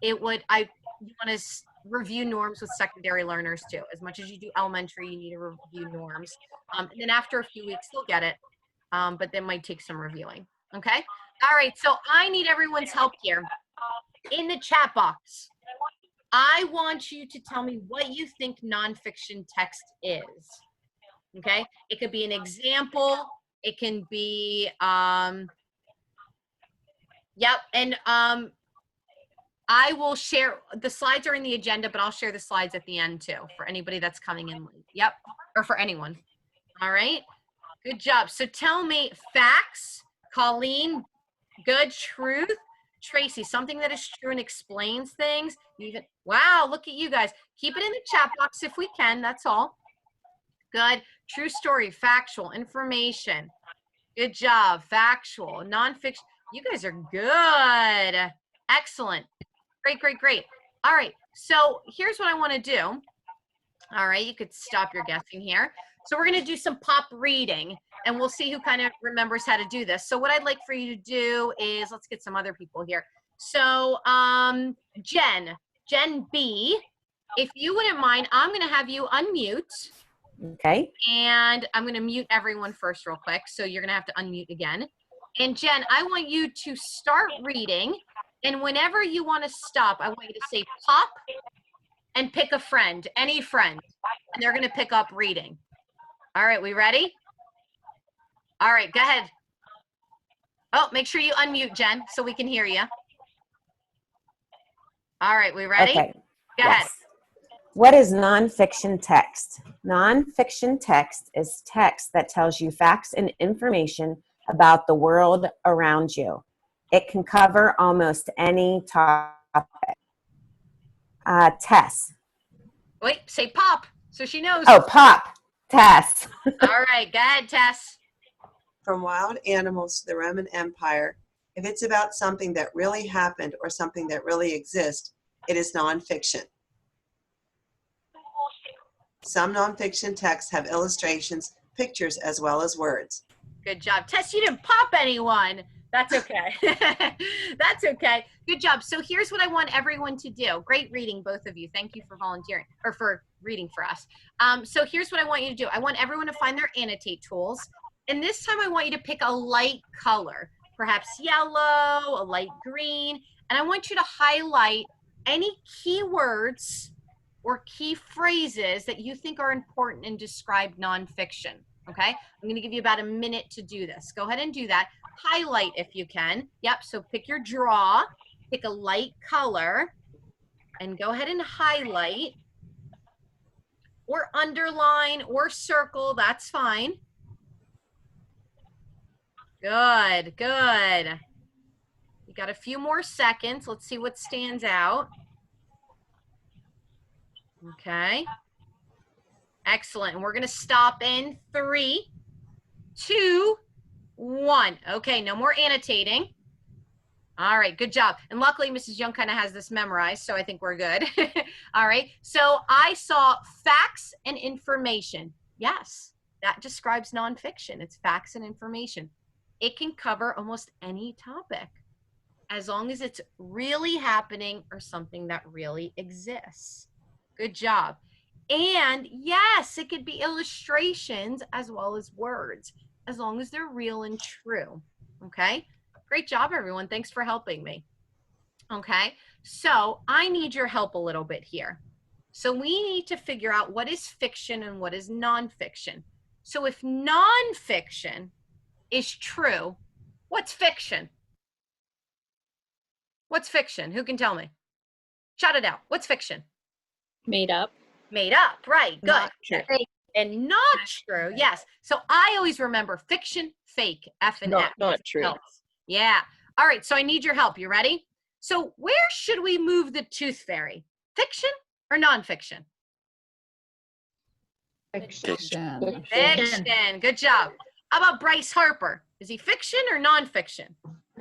Speaker 1: You want to review norms with secondary learners too. As much as you do elementary, you need to review norms. And then after a few weeks, they'll get it. But that might take some reviewing. Okay. All right, so I need everyone's help here. In the chat box, I want you to tell me what you think nonfiction text is. Okay, it could be an example. It can be, Yep. And I will share, the slides are in the agenda, but I'll share the slides at the end too for anybody that's coming in late. Yep. Or for anyone. All right. Good job. So tell me facts, Colleen, good, truth, Tracy, something that is true and explains things. Even, wow, look at you guys. Keep it in the chat box if we can. That's all. Good. True story, factual, information. Good job. Factual, nonfiction. You guys are good. Excellent. Great, great, great. All right. So here's what I want to do. All right. You could stop your guessing here. So we're going to do some pop reading, and we'll see who kind of remembers how to do this. So what I'd like for you to do is, let's get some other people here. So Jen B, if you wouldn't mind, I'm going to have you unmute.
Speaker 12: Okay.
Speaker 1: And I'm going to mute everyone first real quick. So you're going to have to unmute again. And Jen, I want you to start reading. And whenever you want to stop, I want you to say pop and pick a friend, any friend. And they're going to pick up reading. All right, we ready? All right, go ahead. Oh, make sure you unmute, Jen, so we can hear you. All right, we ready?
Speaker 12: Okay.
Speaker 1: Go ahead.
Speaker 12: What is nonfiction text? Nonfiction text is text that tells you facts and information about the world around you. It can cover almost any topic. Tess.
Speaker 1: Wait, say pop, so she knows.
Speaker 12: Oh, pop. Tess.
Speaker 1: All right, go ahead, Tess.
Speaker 5: From wild animals to the Roman Empire, if it's about something that really happened or something that really exists, it is nonfiction. Some nonfiction texts have illustrations, pictures, as well as words.
Speaker 1: Good job. Tess, you didn't pop anyone. That's okay. That's okay. Good job. So here's what I want everyone to do. Great reading, both of you. Thank you for volunteering or for reading for us. So here's what I want you to do. I want everyone to find their annotate tools. And this time I want you to pick a light color, perhaps yellow, a light green. And I want you to highlight any keywords or key phrases that you think are important and describe nonfiction. Okay, I'm going to give you about a minute to do this. Go ahead and do that. Highlight if you can. Yep, so pick your draw, pick a light color, and go ahead and highlight or underline or circle. That's fine. Good, good. You got a few more seconds. Let's see what stands out. Okay. Excellent. And we're going to stop in 3, 2, 1. Okay, no more annotating. All right, good job. And luckily, Mrs. Young kind of has this memorized, so I think we're good. All right, so I saw facts and information. Yes, that describes nonfiction. It's facts and information. It can cover almost any topic as long as it's really happening or something that really exists. Good job. And yes, it could be illustrations as well as words, as long as they're real and true. Okay, great job, everyone. Thanks for helping me. Okay, so I need your help a little bit here. So we need to figure out what is fiction and what is nonfiction. So if nonfiction is true, what's fiction? What's fiction? Who can tell me? Shout it out. What's fiction?
Speaker 2: Made up.
Speaker 1: Made up, right? Good.
Speaker 10: Not true.
Speaker 1: And not true. Yes. So I always remember fiction, fake, F and F.
Speaker 10: Not true.
Speaker 1: Yeah. All right. So I need your help. You ready? So where should we move the tooth fairy? Fiction or nonfiction?
Speaker 4: Fiction.
Speaker 1: Fiction. Good job. How about Bryce Harper? Is he fiction or nonfiction?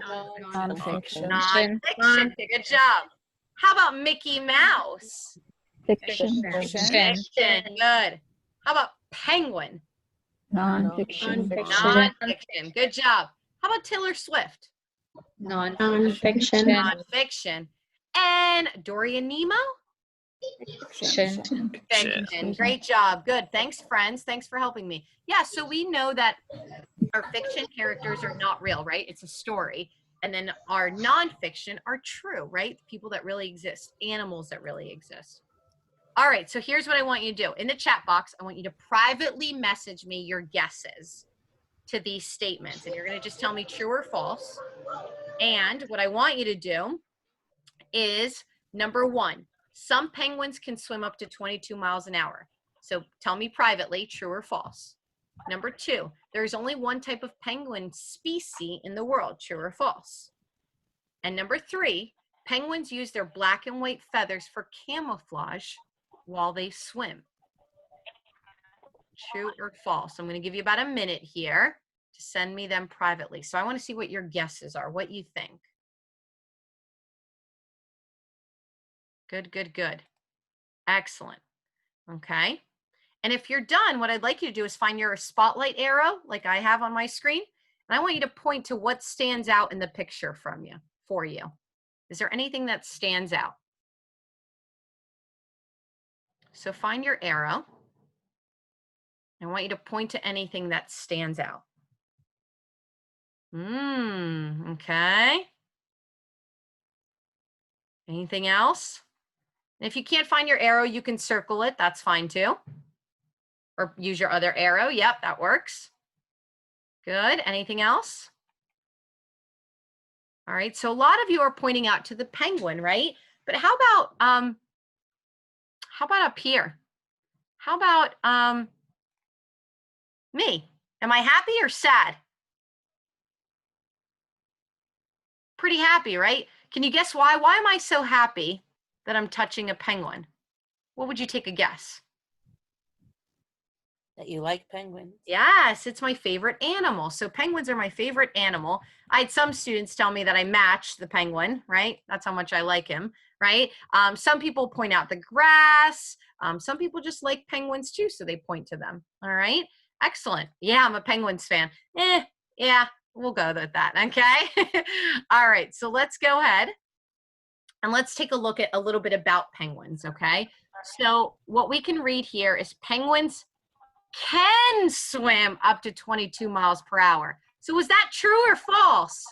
Speaker 4: Nonfiction.
Speaker 1: Nonfiction. Good job. How about Mickey Mouse?
Speaker 4: Fiction.
Speaker 1: Fiction. Good. How about Penguin?
Speaker 4: Nonfiction.
Speaker 1: Nonfiction. Good job. How about Taylor Swift?
Speaker 8: Nonfiction.
Speaker 1: Nonfiction. And Dory and Nemo?
Speaker 4: Fiction.
Speaker 1: Fiction. Great job. Good. Thanks, friends. Thanks for helping me. Yeah, so we know that our fiction characters are not real, right? It's a story. And then our nonfiction are true, right? People that really exist, animals that really exist. All right, so here's what I want you to do. In the chat box, I want you to privately message me your guesses. to these statements. And you're going to just tell me true or false. And what I want you to do is number 1, some penguins can swim up to 22 miles an hour. So tell me privately, true or false. Number 2, there's only one type of penguin species in the world, true or false. And number 3, penguins use their black and white feathers for camouflage while they swim. True or false? I'm going to give you about a minute here to send me them privately. So I want to see what your guesses are, what you think. Good, good, good. Excellent. Okay. And if you're done, what I'd like you to do is find your spotlight arrow like I have on my screen. And I want you to point to what stands out in the picture for you. Is there anything that stands out? So find your arrow. I want you to point to anything that stands out. Okay. Anything else? And if you can't find your arrow, you can circle it. That's fine too. Or use your other arrow. Yep, that works. Good. Anything else? All right. So a lot of you are pointing out to the penguin, right? But how about up here? How about me? Am I happy or sad? Pretty happy, right? Can you guess why? Why am I so happy that I'm touching a penguin? What would you take a guess?
Speaker 3: That you like penguins.
Speaker 1: Yes, it's my favorite animal. So penguins are my favorite animal. I had some students tell me that I match the penguin, right? That's how much I like him, right? Some people point out the grass. Some people just like penguins too, so they point to them. All right, excellent. Yeah, I'm a Penguins fan. Yeah, we'll go with that, okay? All right, so let's go ahead and let's take a look at a little bit about penguins, okay? So what we can read here is penguins can swim up to 22 miles per hour. So was that true or false?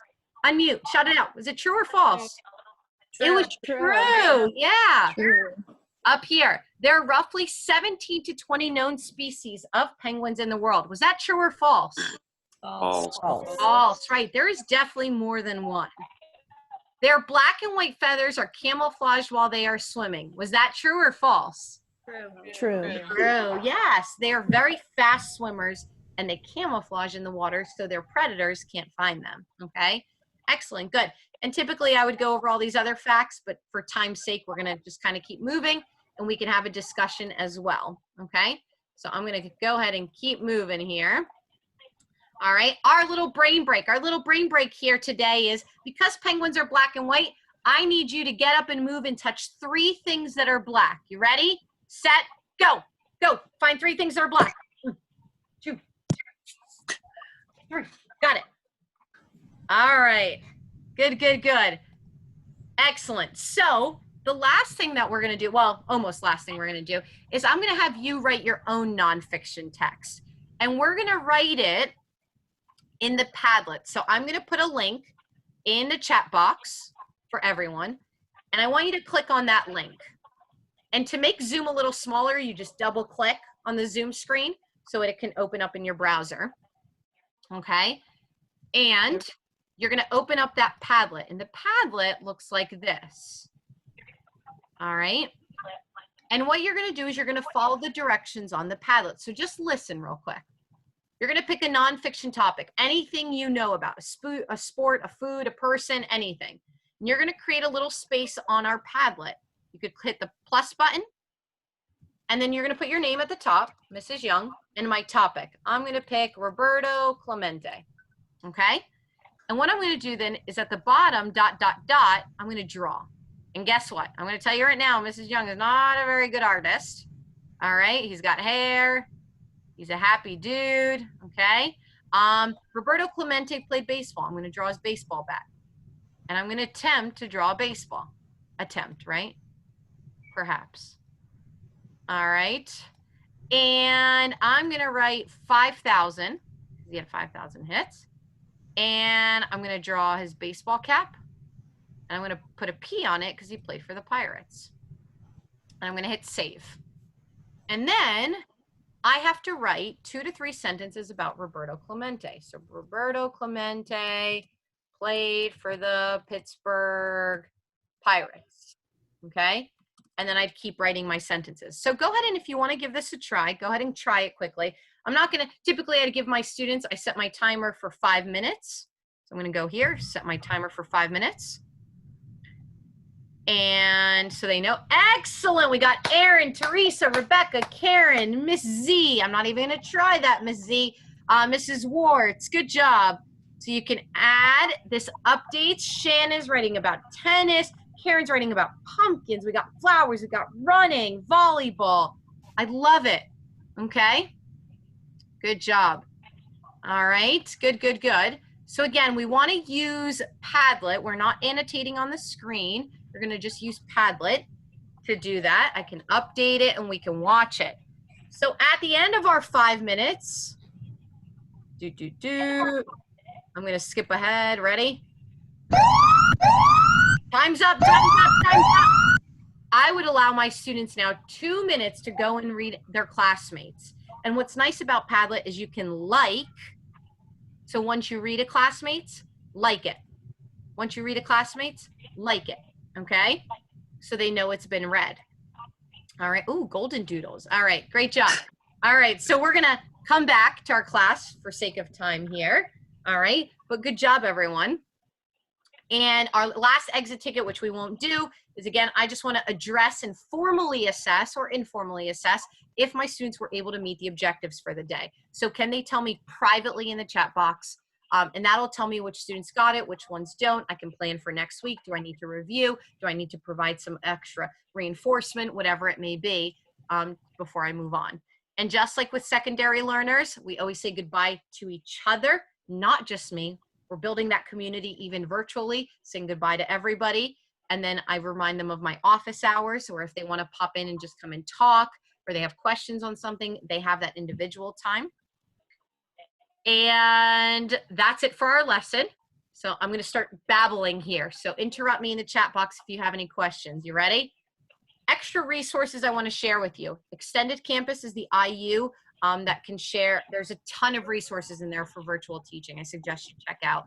Speaker 1: Unmute, shut it out. Was it true or false? True. It was true. Yeah.
Speaker 8: True.
Speaker 1: Up here, there are roughly 17 to 20 known species of penguins in the world. Was that true or false?
Speaker 11: False.
Speaker 1: False, right. There is definitely more than one. Their black and white feathers are camouflaged while they are swimming. Was that true or false?
Speaker 4: True.
Speaker 1: True. Yes, they are very fast swimmers and they camouflage in the water so their predators can't find them. Okay, excellent, good. And typically I would go over all these other facts, but for time's sake, we're going to just kind of keep moving and we can have a discussion as well. Okay, so I'm going to go ahead and keep moving here. All right, our little brain break here today is because penguins are black and white, I need you to get up and move and touch 3 things that are black. You ready? Set, go. Go. Find 3 things that are black. 1, 2, 3. Got it. All right. Good, good, good. Excellent. So the last thing that we're going to do, well, almost last thing we're going to do, is I'm going to have you write your own nonfiction text. And we're going to write it in the Padlet. So I'm going to put a link in the chat box for everyone. And I want you to click on that link. And to make Zoom a little smaller, you just double click on the Zoom screen so it can open up in your browser. Okay. And you're going to open up that Padlet. And the Padlet looks like this. All right. And what you're going to do is you're going to follow the directions on the Padlet. So just listen real quick. You're going to pick a nonfiction topic, anything you know about, a sport, a food, a person, anything. And you're going to create a little space on our Padlet. You could hit the plus button, and then you're going to put your name at the top, Mrs. Young, and my topic. I'm going to pick Roberto Clemente, okay? And what I'm going to do then is at the bottom, ... I'm going to draw. And guess what? I'm going to tell you right now, Mrs. Young is not a very good artist, all right? He's got hair. He's a happy dude, okay? Roberto Clemente played baseball. I'm going to draw his baseball bat. And I'm going to attempt to draw a baseball. Attempt, right? Perhaps. All right. And I'm going to write 5,000. He had 5,000 hits. And I'm going to draw his baseball cap. And I'm going to put a P on it because he played for the Pirates. And I'm going to hit save. And then I have to write 2 to 3 sentences about Roberto Clemente. So Roberto Clemente played for the Pittsburgh Pirates, okay? And then I'd keep writing my sentences. So go ahead and if you want to give this a try, go ahead and try it quickly. I'm not going to, typically I'd give my students, I set my timer for 5 minutes. So I'm going to go here, set my timer for 5 minutes. And so they know, excellent. We got Erin, Teresa, Rebecca, Karen, Miss Z. I'm not even going to try that, Miss Z. Mrs. Warts, good job. So you can add this updates. Shannon's writing about tennis. Karen's writing about pumpkins. We got flowers. We got running, volleyball. I love it. Okay. Good job. All right. Good, good, good. So again, we want to use Padlet. We're not annotating on the screen. We're going to just use Padlet to do that. I can update it and we can watch it. So at the end of our 5 minutes, I'm going to skip ahead. Ready? Time's up, time's up, time's up. I would allow my students now 2 minutes to go and read their classmates. And what's nice about Padlet is you can like. So once you read a classmates, like it. Once you read a classmates, like it. Okay? So they know it's been read. All right. Ooh, golden doodles. All right. Great job. All right. So we're going to come back to our class for sake of time here. All right. But good job, everyone. And our last exit ticket, which we won't do, is again, I just want to address and formally assess or informally assess if my students were able to meet the objectives for the day. So can they tell me privately in the chat box? And that'll tell me which students got it, which ones don't. I can plan for next week. Do I need to review? Do I need to provide some extra reinforcement, whatever it may be, before I move on? And just like with secondary learners, we always say goodbye to each other, not just me. We're building that community even virtually, saying goodbye to everybody. And then I remind them of my office hours, or if they want to pop in and just come and talk, or they have questions on something, they have that individual time. And that's it for our lesson. So I'm going to start babbling here. So interrupt me in the chat box if you have any questions. You ready? Extra resources I want to share with you. Extended Campus is the IU that can share. There's a ton of resources in there for virtual teaching. I suggest you check out.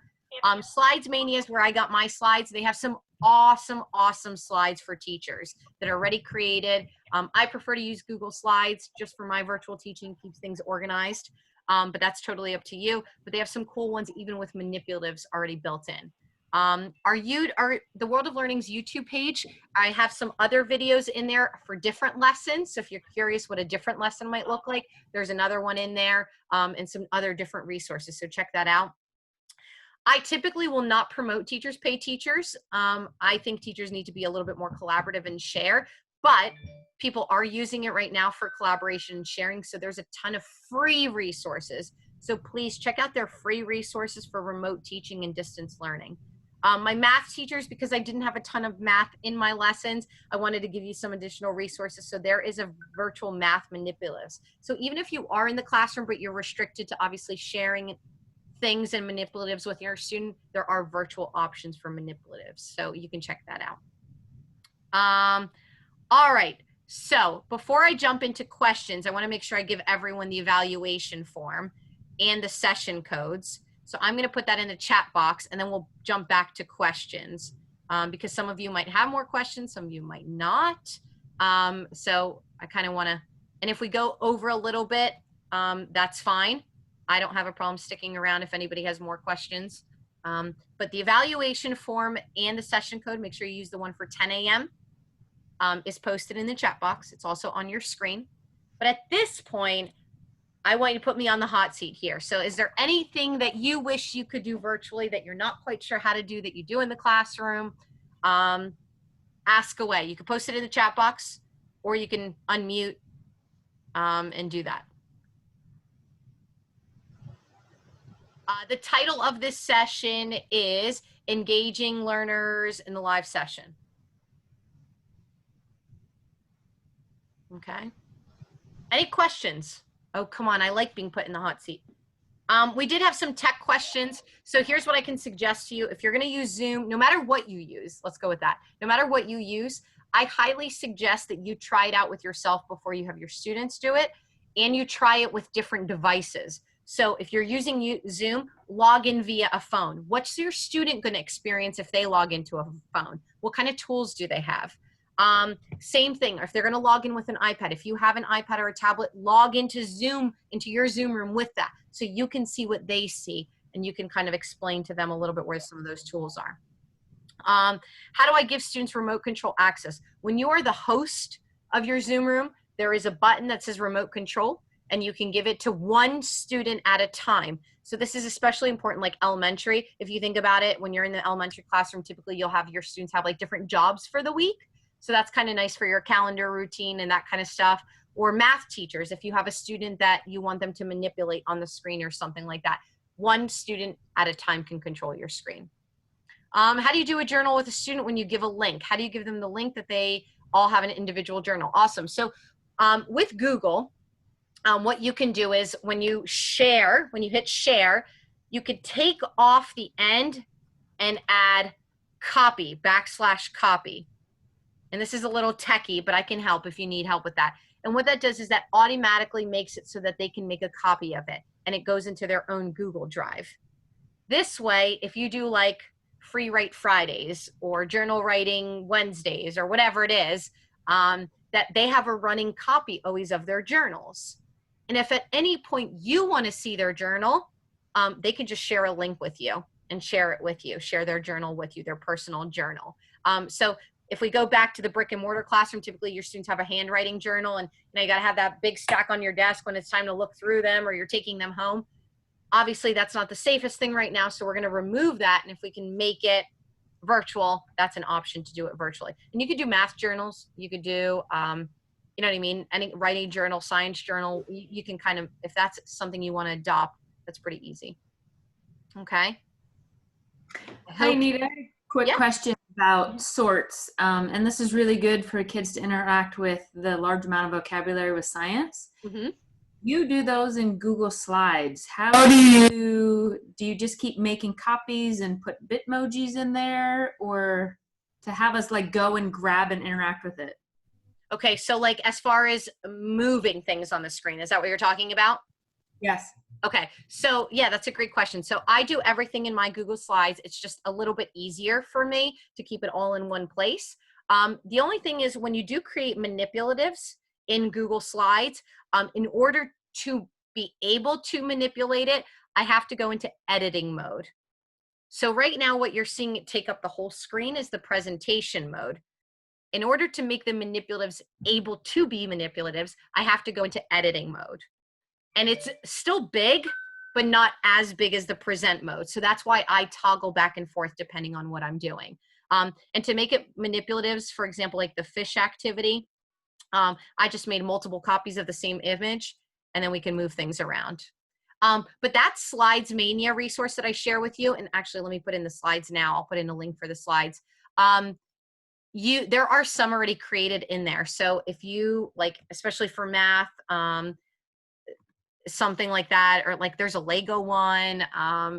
Speaker 1: Slides Mania is where I got my slides. They have some awesome, awesome slides for teachers that are already created. I prefer to use Google Slides just for my virtual teaching, keeps things organized. But that's totally up to you. But they have some cool ones, even with manipulatives already built in. The World of Learning's YouTube page, I have some other videos in there for different lessons. So if you're curious what a different lesson might look like, there's another one in there and some other different resources. So check that out. I typically will not promote Teachers Pay Teachers. I think teachers need to be a little bit more collaborative and share, but people are using it right now for collaboration and sharing. So there's a ton of free resources. So please check out their free resources for remote teaching and distance learning. My math teachers, because I didn't have a ton of math in my lessons, I wanted to give you some additional resources. So there is a virtual math manipulatives. So even if you are in the classroom, but you're restricted to obviously sharing things and manipulatives with your student, there are virtual options for manipulatives. So you can check that out. All right. So before I jump into questions, I want to make sure I give everyone the evaluation form and the session codes. So I'm going to put that in the chat box and then we'll jump back to questions because some of you might have more questions, some of you might not. So I kind of want to, and if we go over a little bit, that's fine. I don't have a problem sticking around if anybody has more questions. But the evaluation form and the session code, make sure you use the one for 10 a.m. Is posted in the chat box. It's also on your screen. But at this point, I want you to put me on the hot seat here. So is there anything that you wish you could do virtually that you're not quite sure how to do that you do in the classroom? Ask away. You can post it in the chat box or you can unmute and do that. The title of this session is Engaging Learners in the Live Session. Okay. Any questions? Oh, come on. I like being put in the hot seat. We did have some tech questions. So here's what I can suggest to you. If you're going to use Zoom, no matter what you use, let's go with that. No matter what you use, I highly suggest that you try it out with yourself before you have your students do it. and you try it with different devices. So if you're using Zoom, log in via a phone. What's your student going to experience if they log into a phone? What kind of tools do they have? Same thing, if they're going to log in with an iPad, if you have an iPad or a tablet, log into Zoom, into your Zoom room with that, so you can see what they see, and you can kind of explain to them a little bit where some of those tools are. How do I give students remote control access? When you are the host of your Zoom room, there is a button that says remote control, and you can give it to one student at a time. So this is especially important, like elementary. If you think about it, when you're in the elementary classroom, typically you'll have your students have like different jobs for the week. So that's kind of nice for your calendar routine and that kind of stuff. Or math teachers, if you have a student that you want them to manipulate on the screen or something like that, one student at a time can control your screen. How do you do a journal with a student when you give a link? How do you give them the link that they all have an individual journal? Awesome. So with Google, what you can do is when you share, when you hit share, you could take off the end and add copy, /copy. And this is a little techie, but I can help if you need help with that. And what that does is that automatically makes it so that they can make a copy of it, and it goes into their own Google Drive. This way, if you do like Free Write Fridays or Journal Writing Wednesdays or whatever it is, that they have a running copy always of their journals. And if at any point you want to see their journal, they can just share a link with you and share it with you, share their journal with you, their personal journal. So if we go back to the brick and mortar classroom, typically your students have a handwriting journal, and you got to have that big stack on your desk when it's time to look through them or you're taking them home. Obviously, that's not the safest thing right now, so we're going to remove that. And if we can make it virtual, that's an option to do it virtually. And you could do math journals. You could do, you know what I mean, any writing journal, science journal. You can kind of, if that's something you want to adopt, that's pretty easy. Okay.
Speaker 13: Hi, Anita. Quick
Speaker 1: Yeah.
Speaker 13: question about sorts. And this is really good for kids to interact with the large amount of vocabulary with science.
Speaker 1: Mm-hmm.
Speaker 13: You do those in Google Slides. How do you just keep making copies and put Bitmojis in there, or to have us like go and grab and interact with it?
Speaker 1: Okay, so like as far as moving things on the screen, is that what you're talking about?
Speaker 13: Yes.
Speaker 1: Okay, so yeah, that's a great question. So I do everything in my Google Slides. It's just a little bit easier for me to keep it all in one place. The only thing is when you do create manipulatives in Google Slides, in order to be able to manipulate it, I have to go into editing mode. So right now what you're seeing it take up the whole screen is the presentation mode. In order to make the manipulatives able to be manipulatives, I have to go into editing mode. And it's still big, but not as big as the present mode. So that's why I toggle back and forth depending on what I'm doing. And to make it manipulatives, for example, like the fish activity, I just made multiple copies of the same image, and then we can move things around. But that Slides Mania resource that I share with you, and actually let me put in the slides now. I'll put in a link for the slides. There are some already created in there. So if you like, especially for math, something like that, or like there's a Lego one,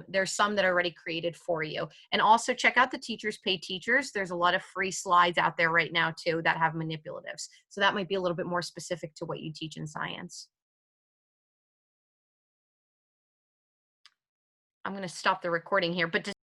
Speaker 1: there's some that are already created for you. And also check out the Teachers Pay Teachers. There's a lot of free slides out there right now too that have manipulatives. So that might be a little bit more specific to what you teach in science. I'm going to stop the recording here, but